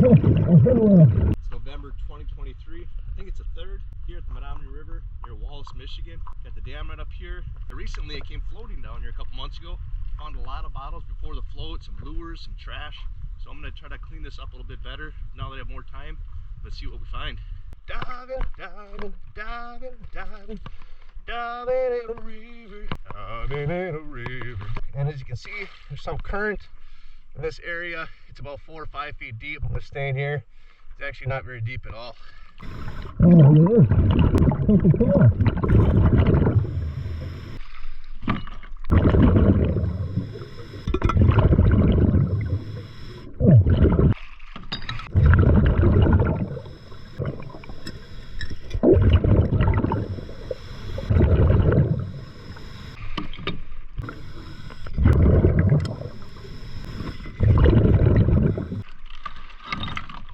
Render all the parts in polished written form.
It's November 2023. I think it's the 3rd here at the Menominee River near Wallace, Michigan. Got the dam right up here. Recently I came floating down here a couple months ago. Found a lot of bottles before the float, some lures, some trash. So I'm gonna try to clean this up a little bit better now that I have more time. Let's see what we find. Diving, diving, diving, diving, diving in a river, diving in a river. And as you can see, there's some current in this area. It's about 4 or 5 feet deep. I'm staying here. It's actually not very deep at all. Oh, yeah. That's cool.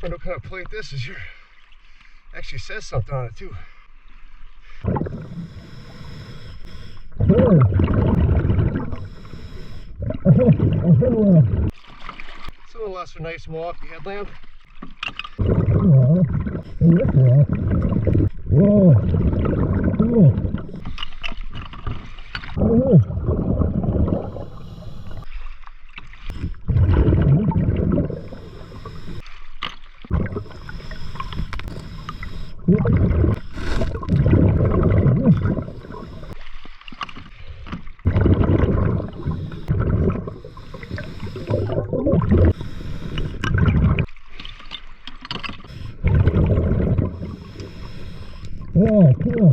What kind of plate this is here? Actually says something on it too. It's a little less of a nice Milwaukee headlamp. Whoa. Cool. Yeah, cool.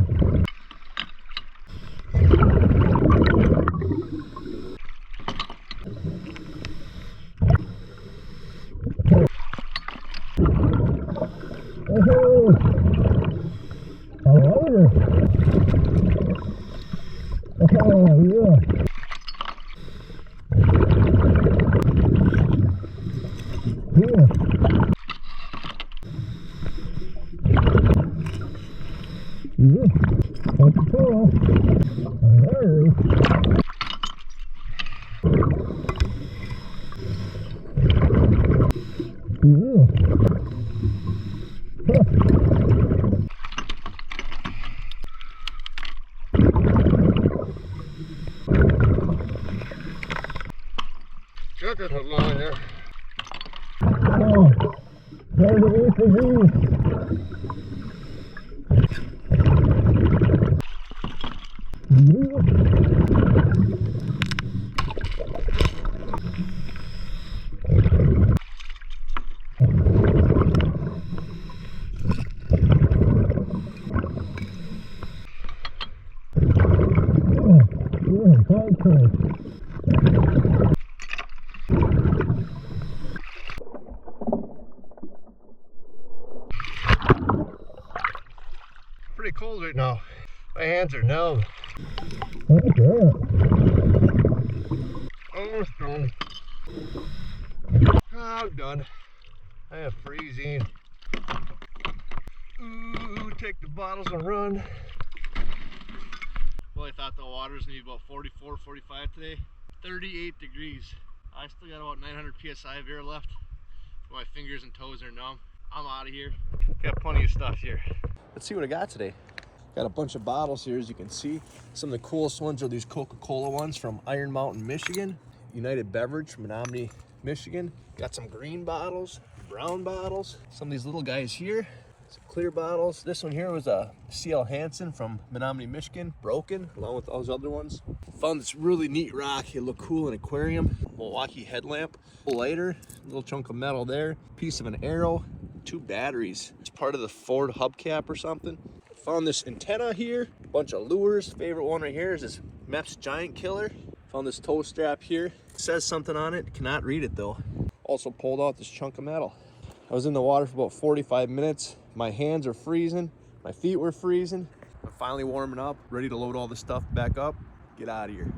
Oh, I love it. Oh, yeah. Yeah. Yeah, that's cool. Hello. Yeah. Huh. Got that hook line there. Oh, there's the roof of these. Pretty cold right now. My hands are numb. Okay. Almost done. I'm done. I am freezing. Ooh, take the bottles and run. Well, I thought the water was gonna be about 44, 45 today. 38 degrees. I still got about 900 psi of air left. My fingers and toes are numb. I'm out of here. Got plenty of stuff here. Let's see what I got today. Got a bunch of bottles here, as you can see. Some of the coolest ones are these Coca-Cola ones from Iron Mountain, Michigan. United Beverage from Menominee, Michigan. Got some green bottles, brown bottles. Some of these little guys here, some clear bottles. This one here was a C.L. Hansen from Menominee, Michigan, broken, along with those other ones. Found this really neat rock. It looked cool in an aquarium. Milwaukee headlamp, lighter, little chunk of metal there, piece of an arrow, 2 batteries. It's part of the Ford hubcap or something. Found this antenna here, a bunch of lures. Favorite one right here is this Mepps Giant Killer. Found this toe strap here. It says something on it, cannot read it though. Also pulled out this chunk of metal. I was in the water for about 45 minutes. My hands are freezing, my feet were freezing. I'm finally warming up, ready to load all this stuff back up, get out of here.